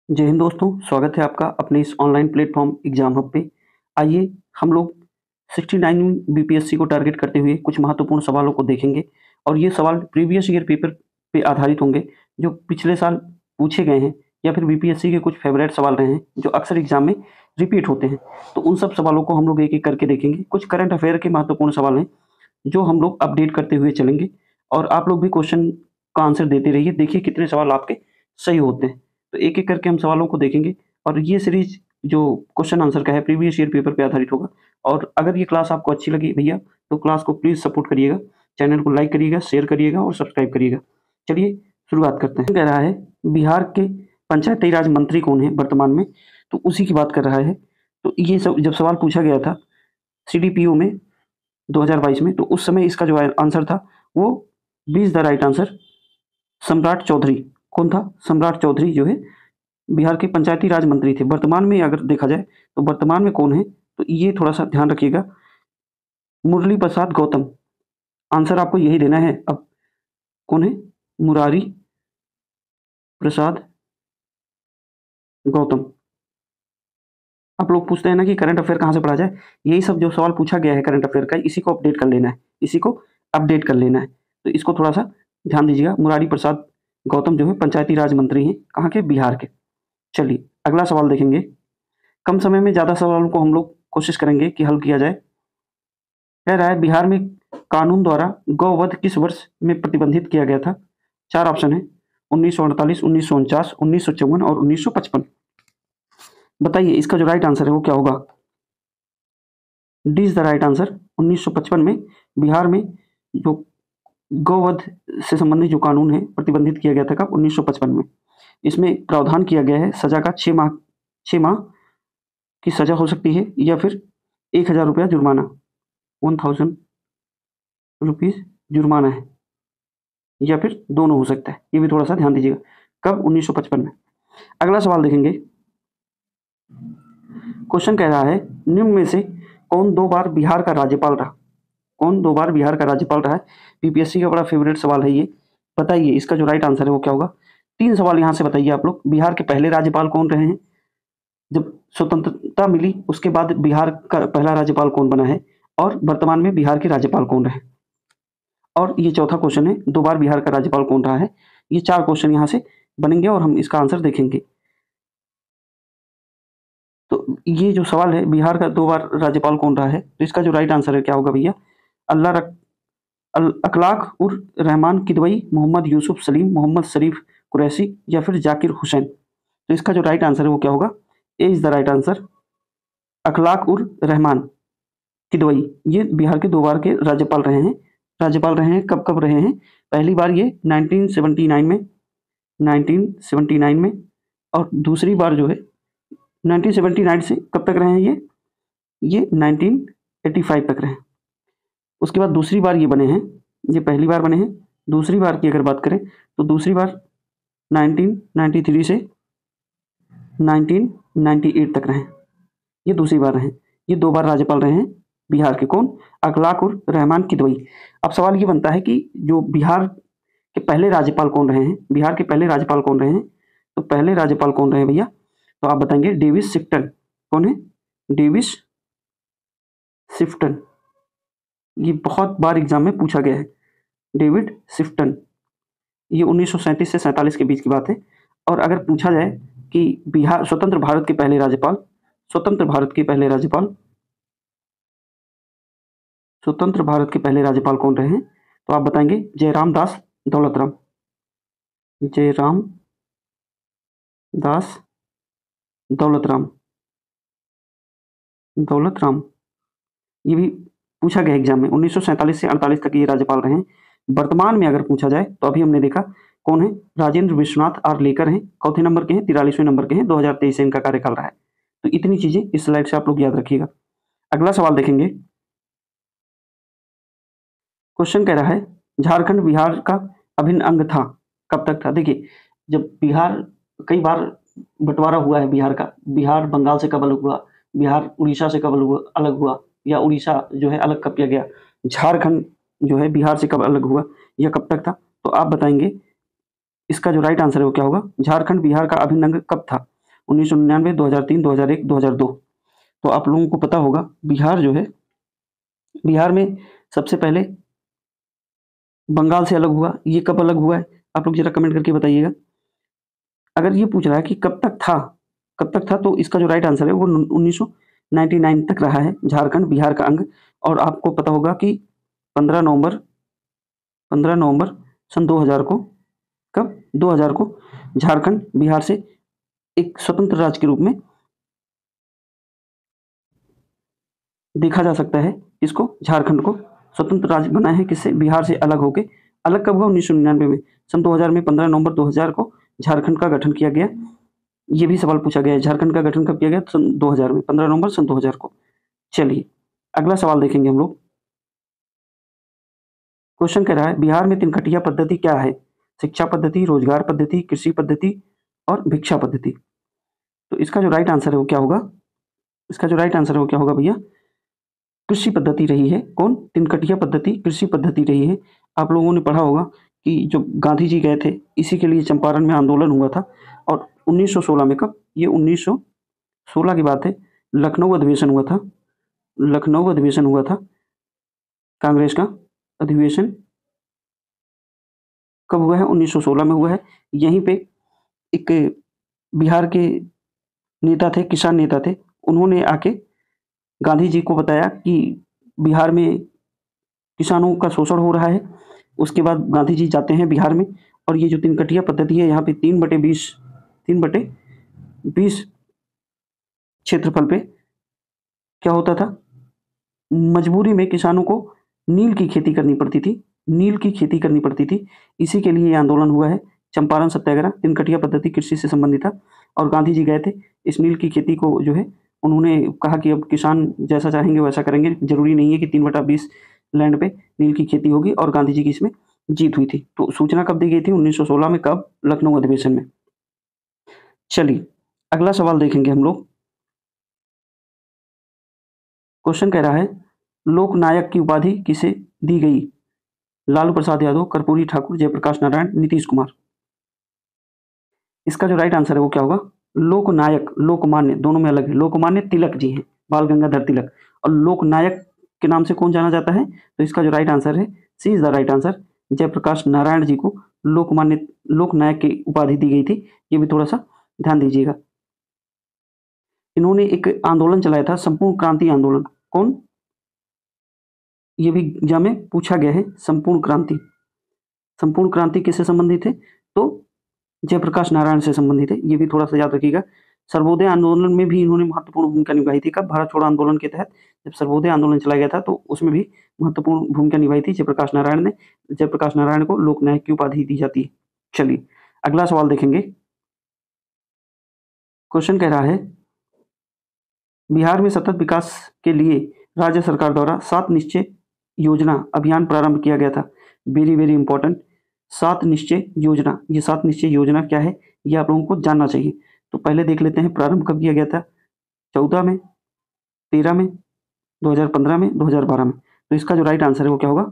जय हिंद दोस्तों, स्वागत है आपका अपने इस ऑनलाइन प्लेटफॉर्म एग्जाम हब पे। आइए हम लोग 69वीं बीपीएससी को टारगेट करते हुए कुछ महत्वपूर्ण सवालों को देखेंगे और ये सवाल प्रीवियस ईयर पेपर पे आधारित होंगे जो पिछले साल पूछे गए हैं या फिर बीपीएससी के कुछ फेवरेट सवाल रहे हैं जो अक्सर एग्जाम में रिपीट होते हैं। तो उन सब सवालों को हम लोग एक-एक करके देखेंगे। कुछ करंट अफेयर के महत्वपूर्ण सवाल हैं जो हम लोग अपडेट करते हुए चलेंगे और आप लोग भी क्वेश्चन का आंसर देते रहिए। देखिए कितने सवाल आपके सही होते हैं। तो एक-एक करके हम सवालों को देखेंगे और ये सीरीज़ जो क्वेश्चन आंसर का है प्रीवियस ईयर पेपर पे आधारित होगा। और अगर ये क्लास आपको अच्छी लगी भैया तो क्लास को प्लीज़ सपोर्ट करिएगा, चैनल को लाइक करिएगा, शेयर करिएगा और सब्सक्राइब करिएगा। चलिए शुरुआत करते हैं। कह रहा है बिहार के पंचायती राज मंत्री कौन है वर्तमान में? तो उसी की बात कर रहा है। तो ये सब जब सवाल पूछा गया था सीडीपीओ में 2022 में, तो उस समय इसका जो आंसर था वो B is the right answer Samrat Choudhary. कौन था? सम्राट चौधरी जो है बिहार के पंचायती राज मंत्री थे। वर्तमान में अगर देखा जाए तो वर्तमान में कौन है, तो ये थोड़ा-सा ध्यान रखिएगा, मुरली प्रसाद गौतम। आंसर आपको यही देना है। अब कौन है? मुरारी प्रसाद गौतम। आप लोग पूछते हैं ना कि करंट अफेयर कहाँ से पढ़ा जाए, यही सब जो सवाल पूछा गया है करंट अफेयर का इसी को अपडेट कर लेना है, इसी को अपडेट कर लेना है। तो इसको थोड़ा-सा ध्यान दीजिएगा। मुरारी प्रसाद गौतम जो है पंचायती राज मंत्री हैं, कहाँ के? बिहार के। चलिए अगला सवाल देखेंगे। कम समय में ज़्यादा सवालों को हम लोग कोशिश करेंगे कि हल किया जाए। कह रहा है बिहार में कानून द्वारा गौवध किस वर्ष में प्रतिबंधित किया गया था? 4 ऑप्शन है, 1948, 1949, 1954 और 1955। बताइए इसका जो राइट आंसर है वो क्या होगा? D is the right answer. 1955 में बिहार में जो गौवध से संबंधित जो कानून है प्रतिबंधित किया गया था। कब? 1955 में। इसमें प्रावधान किया गया है सजा का 6 माह की सजा हो सकती है या फिर 1000 रुपया जुर्माना, 1000 रुपीज़ जुर्माना है, या फिर दोनों हो सकता है। ये भी थोड़ा सा ध्यान दीजिएगा। कब? 1955 में। अगला सवाल देखेंगे। क्वेश्चन कह रहा है निम्न में से कौन 2 बार बिहार का राज्यपाल रहा? कौन 2 बार बिहार का राज्यपाल रहा है? बीपीएससी का बड़ा फेवरेट सवाल है ये। बताइए इसका जो राइट आंसर है वो क्या होगा? 3 सवाल यहाँ से बताइए आप लोग। बिहार के पहले राज्यपाल कौन रहे हैं? जब स्वतंत्रता मिली उसके बाद बिहार का पहला राज्यपाल कौन बना है? और वर्तमान में बिहार के राज्यपाल कौन रहे? और ये चौथा क्वेश्चन है 2 बार बिहार का राज्यपाल कौन रहा है? ये 4 क्वेश्चन यहाँ से बनेंगे और हम इसका आंसर देखेंगे। तो ये जो सवाल है बिहार का 2 बार राज्यपाल कौन रहा है, तो इसका जो राइट आंसर है क्या होगा भैया? अखलाक उर रहमान किदवई, मोहम्मद यूसुफ सलीम, मोहम्मद शरीफ कुरैशी या फिर जाकिर हुसैन। तो इसका जो राइट आंसर है वो क्या होगा? ए इज द राइट आंसर, अखलाक उर रहमान किदवई। ये बिहार के 2 बार के राज्यपाल रहे हैं। कब कब रहे हैं? पहली बार ये 1979 में और दूसरी बार जो है 1979 से कब तक रहे हैं ये 1985 तक रहे हैं। उसके बाद दूसरी बार ये बने हैं, ये पहली बार बने हैं। दूसरी बार की अगर बात करें तो दूसरी बार 1993 से 1998 तक रहे हैं। ये दूसरी बार रहे हैं। ये 2 बार राज्यपाल रहे हैं बिहार के। कौन? अखलाक उर रहमान किदवई। अब सवाल ये बनता है कि जो बिहार के पहले राज्यपाल कौन रहे हैं? बिहार के पहले राज्यपाल कौन रहे हैं? तो पहले राज्यपाल कौन रहे भैया? तो आप बताएंगे डेविस शिफ्टन। कौन है? डेविस शिफ्टन। ये बहुत बार एग्जाम में पूछा गया है, डेविड शिफ्टन। ये 1937 से 47 के बीच की बात है। और अगर पूछा जाए कि बिहार स्वतंत्र भारत के पहले राज्यपाल कौन रहे हैं? तो आप बताएंगे जयराम दास दौलतराम। जयराम दास दौलतराम। ये भी पूछा गया एग्जाम में। 1947 से 48 तक ये राज्यपाल रहे हैं। वर्तमान में अगर पूछा जाए तो अभी हमने देखा कौन है? राजेंद्र विश्वनाथ आर्लेकर हैं। चौथे नंबर के हैं, 43वें नंबर के हैं, 2023 से इनका कार्यकाल रहा है। तो इतनी चीजें इस स्लाइड से आप लोग याद रखिएगा। अगला सवाल देखेंगे। क्वेश्चन कह रहा है झारखंड बिहार का अभिन्न अंग था। कब तक था? देखिए जब बिहार कई बार बंटवारा हुआ है बिहार का। बिहार बंगाल से कब अलग हुआ, बिहार उड़ीसा से कब अलग हुआ, या उड़ीसा जो है अलग कब किया गया, झारखंड जो है बिहार से कब अलग हुआ, या कब तक था? तो आप बताएंगे इसका जो राइट आंसर है वो क्या होगा? झारखंड बिहार का अभिन्न अंग कब था? 1999, 2003, 2001, 2002। तो आप लोगों को पता होगा बिहार जो है, बिहार में सबसे पहले बंगाल से अलग हुआ। ये कब अलग हुआ है आप लोग जरा कमेंट करके बताइएगा। अगर ये पूछ रहा है कि कब तक था, तो इसका जो राइट आंसर है वो 1999 तक रहा है झारखंड बिहार का अंग। और आपको पता होगा कि 15 नवंबर सन 2000 को, कब, 2000 को झारखंड बिहार से एक स्वतंत्र राज्य के रूप में देखा जा सकता है। इसको, झारखंड को स्वतंत्र राज्य बना है किससे, बिहार से अलग होके। अलग कब हुआ, 1999 में। सन 2000 में 15 नवंबर 2000 को झारखंड का गठन किया गया। ये भी सवाल पूछा गया है, झारखंड का गठन कब किया गया, सन 2000 में, 15 नवंबर सन 2000 को। चलिए अगला सवाल देखेंगे हम लोग। क्वेश्चन कह रहा है बिहार में तिनकटिया पद्धति क्या है? शिक्षा पद्धति, रोजगार पद्धति, कृषि पद्धति और भिक्षा पद्धति। तो इसका जो राइट आंसर है वो क्या होगा, इसका जो राइट आंसर है वो क्या होगा भैया, कृषि पद्धति रही है। कौन? तिनकटिया पद्धति कृषि पद्धति रही है। आप लोगों ने पढ़ा होगा कि जो गांधी जी गए थे, इसी के लिए चंपारण में आंदोलन हुआ था। और 1916 में, कब, ये 1916 की बात है, लखनऊ अधिवेशन हुआ था। लखनऊ अधिवेशन हुआ था कांग्रेस का अधिवेशन। कब हुआ है? 1916 में हुआ है। यहीं पे एक बिहार के नेता थे, किसान नेता थे, उन्होंने आके गांधी जी को बताया कि बिहार में किसानों का शोषण हो रहा है। उसके बाद गांधी जी जाते हैं बिहार में, और ये जो तिनकटिया पद्धति है, यहाँ पे 3/20 क्षेत्रफल पे क्या होता था, मजबूरी में किसानों को नील की खेती करनी पड़ती थी, नील की खेती करनी पड़ती थी। इसी के लिए ये आंदोलन हुआ है, चंपारण सत्याग्रह। तिनकटिया पद्धति कृषि से संबंधित था और गांधी जी गए थे। इस नील की खेती को जो है, उन्होंने कहा कि अब किसान जैसा चाहेंगे वैसा करेंगे, जरूरी नहीं है कि 3/20 लैंड पे नील की खेती होगी। और गांधी जी की इसमें जीत हुई थी। तो सूचना कब दी गई थी? 1916 में। कब? लखनऊ अधिवेशन में। चलिए अगला सवाल देखेंगे हम लोग। क्वेश्चन कह रहा है लोकनायक की उपाधि किसे दी गई? लालू प्रसाद यादव, कर्पूरी ठाकुर, जयप्रकाश नारायण, नीतीश कुमार। इसका जो राइट आंसर है वो क्या होगा? लोकनायक, लोकमान्य दोनों में अलग है। लोकमान्य तिलक जी हैं, बाल गंगाधर तिलक। और लोकनायक के नाम से कौन जाना जाता है? तो इसका जो राइट आंसर है, C is the right answer, Jayaprakash Narayan ji को लोकमान्य, लोकनायक की उपाधि दी गई थी। ये भी थोड़ा सा ध्यान दीजिएगा। इन्होंने एक आंदोलन चलाया था, संपूर्ण क्रांति आंदोलन। कौन? ये भी एग्जाम में पूछा गया है, संपूर्ण क्रांति। संपूर्ण क्रांति किससे संबंधित है? तो जयप्रकाश नारायण से संबंधित है। ये भी थोड़ा सा याद रखिएगा। सर्वोदय आंदोलन में भी इन्होंने महत्वपूर्ण भूमिका निभाई थी। कब? भारत छोड़ो आंदोलन के तहत जब सर्वोदय आंदोलन चलाया गया था, तो उसमें भी महत्वपूर्ण भूमिका निभाई थी जयप्रकाश नारायण ने। जयप्रकाश नारायण को लोकनायक की उपाधि दी जाती है। चलिए अगला सवाल देखेंगे। क्वेश्चन कह रहा है बिहार में सतत विकास के लिए राज्य सरकार द्वारा 7 निश्चय योजना अभियान प्रारंभ किया गया था। वेरी वेरी इंपॉर्टेंट, 7 निश्चय योजना। ये 7 निश्चय योजना क्या है, ये आप लोगों को जानना चाहिए। तो पहले देख लेते हैं प्रारंभ कब किया गया था। 14 में, 13 में, 2015 में, 2012 में। तो इसका जो राइट आंसर है वो क्या होगा?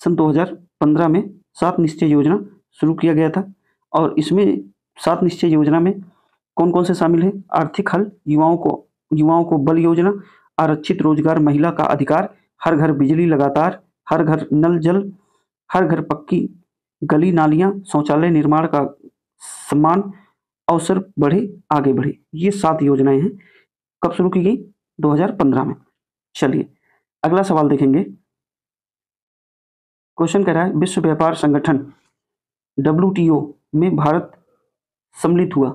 सन 2015 में 7 निश्चय योजना शुरू किया गया था। और इसमें 7 निश्चय योजना में कौन कौन से शामिल है? आर्थिक हल, युवाओं को बल योजना, आरक्षित रोजगार, महिला का अधिकार, हर घर बिजली लगातार, हर घर नल जल, हर घर पक्की गली नालियां, शौचालय निर्माण का सम्मान, अवसर बढ़े आगे बढ़े। ये 7 योजनाएं हैं। कब शुरू की गई? 2015 में। चलिए अगला सवाल देखेंगे। क्वेश्चन कह रहा है विश्व व्यापार संगठन WTO में भारत सम्मिलित हुआ।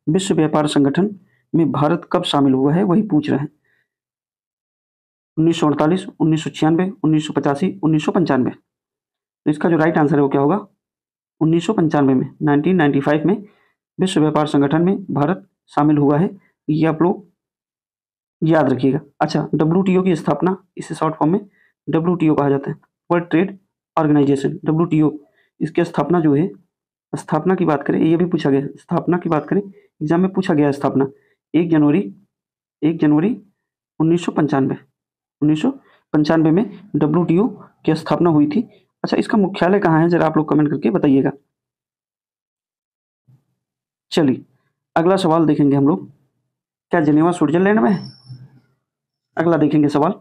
विश्व व्यापार संगठन में भारत कब शामिल हुआ है, वही पूछ रहे हैं। 1948, 1996, 1985, 1995। तो इसका जो राइट आंसर है वो क्या होगा? 1995 में, 1995 में विश्व व्यापार संगठन में भारत शामिल हुआ है। ये आप लोग याद रखिएगा। अच्छा, WTO की स्थापना, इसे शॉर्ट फॉर्म में WTO कहा जाता है, वर्ल्ड ट्रेड ऑर्गेनाइजेशन, WTO। इसकी स्थापना जो है, स्थापना की बात करें, ये भी पूछा गया, स्थापना की बात करें, एग्जाम में पूछा गया स्थापना 1 जनवरी 1995 में WTO की स्थापना हुई थी। अच्छा, इसका मुख्यालय कहाँ है, जरा आप लोग कमेंट करके बताइएगा। चलिए अगला सवाल देखेंगे हम लोग, क्या जिनेवा स्विट्जरलैंड में है? अगला देखेंगे सवाल,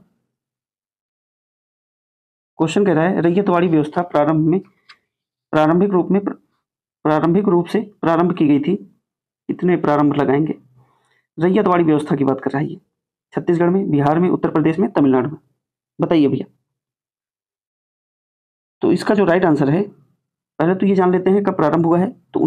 क्वेश्चन कह रहा है रैयतवाड़ी व्यवस्था प्रारंभिक रूप से प्रारंभ की गई थी। कितने प्रारंभ लगाएंगे? रैयतवाड़ी व्यवस्था की बात कर रहा है ये। छत्तीसगढ़ में, बिहार में, उत्तर प्रदेश में, तमिलनाडु में, बताइए भैया। तो इसका जो राइट आंसर है, पहले तो ये जान लेते हैं कब प्रारंभ हुआ है। तो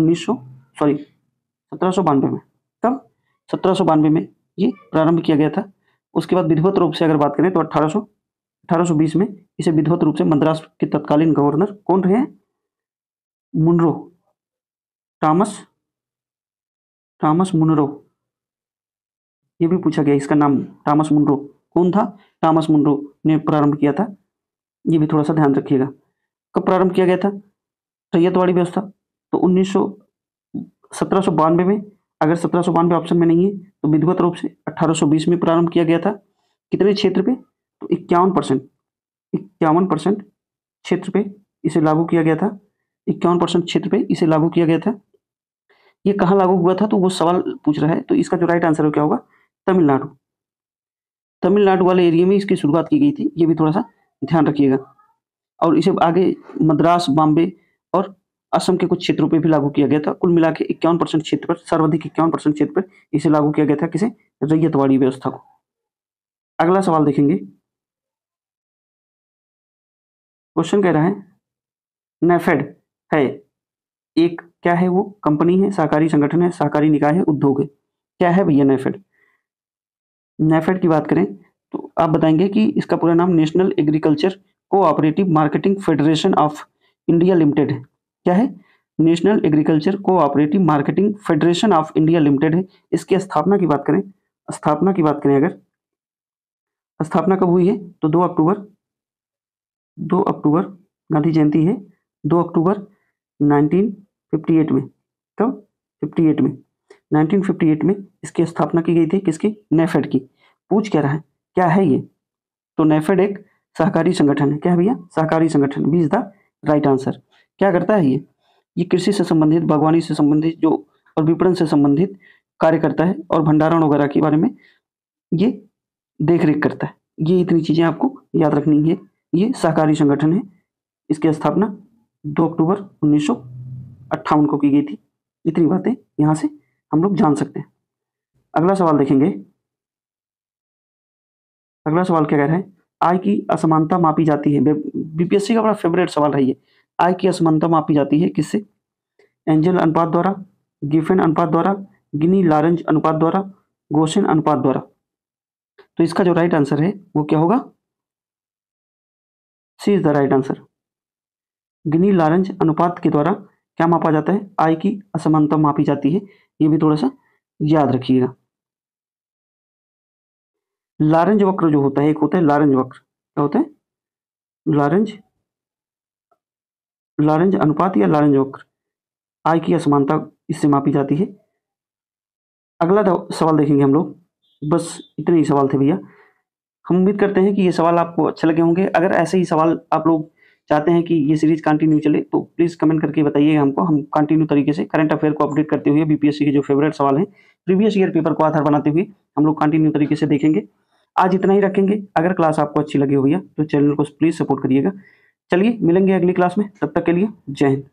1792 में। कब? 1792 में ये प्रारंभ किया गया था। उसके बाद विधिवत रूप से अगर बात करें तो 1820 में इसे विधिवत रूप से मद्रास के तत्कालीन गवर्नर कौन रहे हैं? Munro, Thomas Munro. ये भी पूछा गया, इसका नाम टॉमस मुनरो कौन था? टॉमस मुनरो ने प्रारंभ किया था। ये भी थोड़ा सा ध्यान रखिएगा। कब प्रारंभ किया गया था रैयतवाड़ी व्यवस्था? तो 1792 में। अगर 1792 ऑप्शन में नहीं है तो विधिवत रूप से 1820 में प्रारंभ किया गया था। कितने क्षेत्र पे? तो 51% क्षेत्र पे इसे लागू किया गया था। 51% क्षेत्र पे इसे लागू किया गया था। ये कहाँ लागू हुआ था? तो वो सवाल पूछ रहा है। तो इसका जो राइट आंसर है क्या होगा? तमिलनाडु वाले एरिया में इसकी शुरुआत की गई थी। ये भी थोड़ा सा ध्यान रखिएगा। और इसे आगे मद्रास, बॉम्बे और असम के कुछ क्षेत्रों पे भी लागू किया गया था। कुल मिला के 51% क्षेत्र पर, सर्वाधिक 51% क्षेत्र पर इसे लागू किया गया था। किसे? रैयतवाड़ी व्यवस्था को। अगला सवाल देखेंगे, क्वेश्चन कह रहा है नेफेड है एक, क्या है वो? कंपनी है, सहकारी संगठन है, सहकारी निकाय है, उद्योग है? क्या है भैया नेफेड? नेफेड की बात करें तो आप बताएंगे कि इसका पूरा नाम national agriculture cooperative marketing federation of India limited है। क्या है? National agriculture cooperative marketing federation of India limited है। इसकी स्थापना की बात करें अगर स्थापना कब हुई है तो 2 अक्टूबर गांधी जयंती है, 2 अक्टूबर 1958 में। कब? 58 में, 1958 में इसकी स्थापना की गई थी। किसकी? नेफेड की। पूछ क्या रहा है, क्या है ये? तो नेफेड एक सहकारी संगठन है। क्या है भैया? सहकारी संगठन। B is the right answer. क्या करता है ये कृषि से संबंधित, बागवानी से संबंधित जो और विपणन से संबंधित कार्य करता है और भंडारण वगैरह के बारे में ये देख रेख करता है। ये इतनी चीजें आपको याद रखनी है। ये सहकारी संगठन है। इसकी स्थापना 2 अक्टूबर 1958 को की गई थी। इतनी बातें यहाँ से हम लोग जान सकते हैं। अगला सवाल देखेंगे। अगला सवाल क्या कह रहा है? आय की असमानता मापी जाती है। बीपीएससी का बड़ा फेवरेट सवाल है ये। आय की असमानता मापी जाती है किससे? एंजल अनुपात द्वारा, गिफेन अनुपात द्वारा, गिनी लारेंज अनुपात द्वारा, गॉसियन अनुपात द्वारा। तो इसका जो राइट आंसर है वो क्या होगा? C is the right answer. Gini Lorenz अनुपात के द्वारा क्या मापा जाता है? आय की असमानता मापी जाती है। ये भी थोड़ा सा याद रखिएगा। लारेंज वक्र जो होता है, एक होता है लारेंज वक्र। क्या होता है? लारेंज अनुपात या लारेंज वक्र। आय की असमानता इससे मापी जाती है। अगला सवाल देखेंगे हम लोग। बस इतने ही सवाल थे भैया। हम उम्मीद करते हैं कि ये सवाल आपको अच्छे लगे होंगे। अगर ऐसे ही सवाल आप लोग चाहते हैं कि ये सीरीज कंटिन्यू चले तो प्लीज़ कमेंट करके बताइएगा हमको। हम कंटिन्यू तरीके से करंट अफेयर को अपडेट करते हुए बीपीएससी के जो फेवरेट सवाल हैं, प्रीवियस ईयर पेपर को आधार बनाते हुए हम लोग कंटिन्यू तरीके से देखेंगे। आज इतना ही रखेंगे। अगर क्लास आपको अच्छी लगी हो भैया तो चैनल को प्लीज़ सपोर्ट करिएगा। चलिए मिलेंगे अगली क्लास में, तब तक के लिए जय हिंद।